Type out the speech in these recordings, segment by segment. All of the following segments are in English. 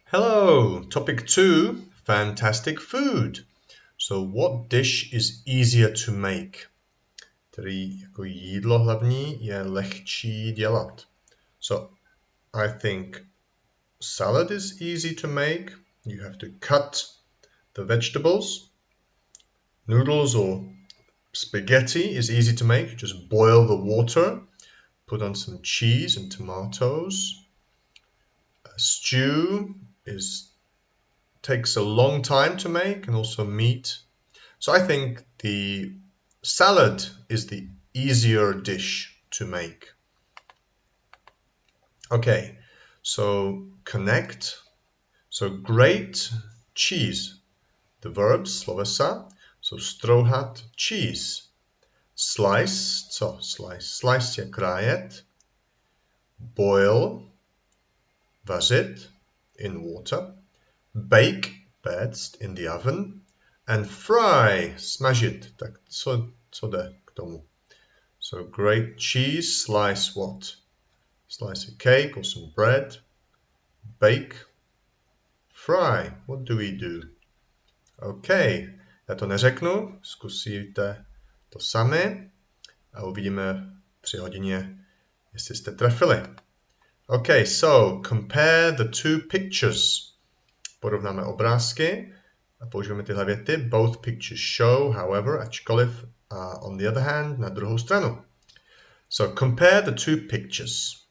Hello, topic 2, fantastic food. So what dish is easier to make? Který jako jídlo hlavní je lehčí dělat. So I think salad is easy to make. You have to cut the vegetables. Noodles or spaghetti is easy to make. You just boil the water, put on some cheese and tomatoes. A stew takes a long time to make, and also meat. So I think the salad is the easier dish to make. Okay, so connect. So grate cheese. The verbs, slovesa. So strouhat cheese. Slice, co? Slice. Slice je krájet. Boil, vařit in water. Bake, péct in the oven. And fry, smažit. Tak co jde k tomu? So grate cheese, slice what? Slice a cake or some bread. Bake, fry. What do we do? OK, já to neřeknu, zkusíte to sami a uvidíme 3 hodině, jestli jste trefili. OK, so compare the two pictures. Porovnáme obrázky a použijeme tyhle věty. Both pictures show, however, ačkoliv, on the other hand, na druhou stranu. So compare the two pictures.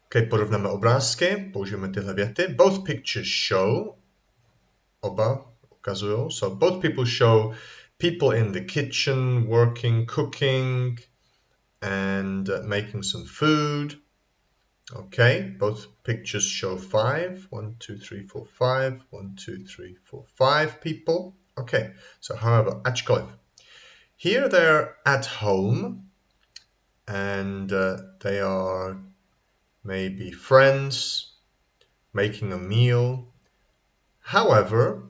OK, porovnáme obrázky, použijeme tyhle věty. Both pictures show, oba ukazují. So both people show people in the kitchen working, cooking and making some food. Okay, both pictures show 5. 1, 2, 3, 4, 5. 1, 2, 3, 4, 5 people. Okay, so however, ačkoliv. Here they're at home and they are maybe friends making a meal. However,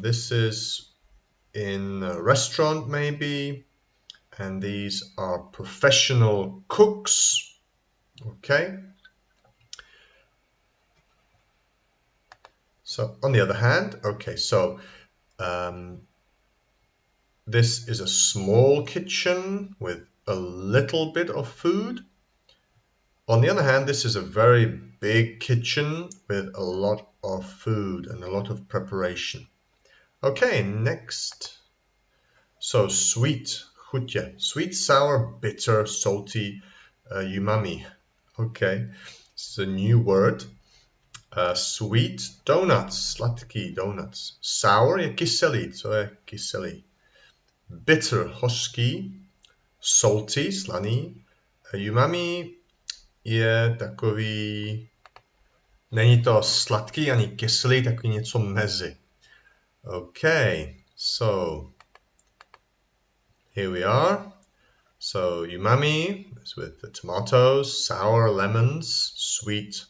this is in a restaurant maybe, and these are professional cooks. Okay. So on the other hand, okay, so this is a small kitchen with a little bit of food. On the other hand, this is a very big kitchen with a lot of food and a lot of preparation. Okay, next. So sweet, chutě. Sweet, sour, bitter, salty, umami. Okay, this is a new word. Sweet, donuts, sladký, donuts. Sour je kyselý, co je kyselý. Bitter, hořký. Salty, slaný. Umami je takový, není to sladký ani kyselý, takový něco mezi. Okay, so here we are. So umami is with the tomatoes, sour lemons, sweet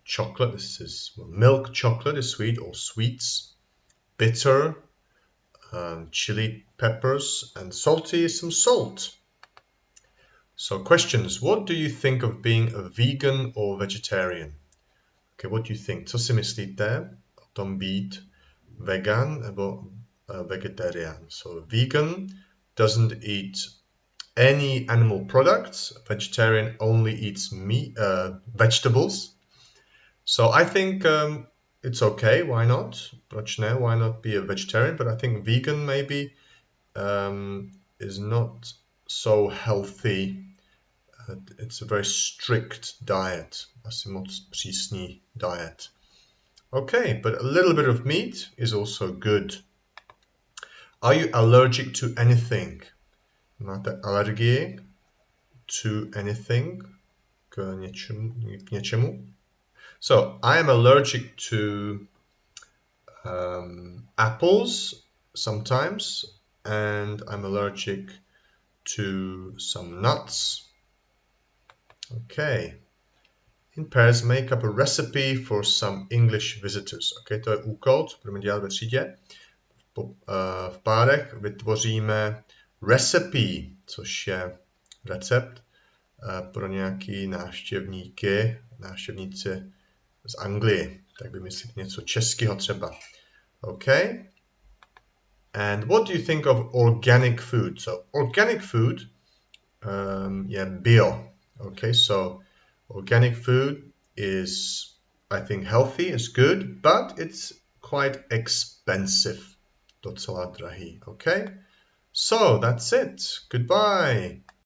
chocolate. This is milk chocolate is sweet or sweets. Bitter, chili peppers, and salty is some salt. So questions. What do you think of being a vegan or vegetarian? Okay, what do you think? Co si myslíte o tom být vegan nebo vegetarian? So vegan doesn't eat any animal products. A vegetarian only eats meat, vegetables. So I think it's okay. Why not? Proč ne? Why not be a vegetarian? But I think vegan maybe is not so healthy. It's a very strict diet. Asi moc přísný diet. Okay, but a little bit of meat is also good. Are you allergic to anything? Máte alergii to anything? K něčemu? So, I am allergic to apples sometimes, and I'm allergic to some nuts. Okay. In pairs, make up a recipe for some English visitors. Okay, to je úkol, co budeme dělat ve třídě. V párech vytvoříme recipe, což je recept pro nějaký návštěvníci z Anglie, tak vymyslit něco českého třeba. Okay? And what do you think of organic food? So organic food, bio. Okay, so organic food is, I think, healthy, is good, but it's quite expensive. Docela drahý. Okay, so that's it. Goodbye.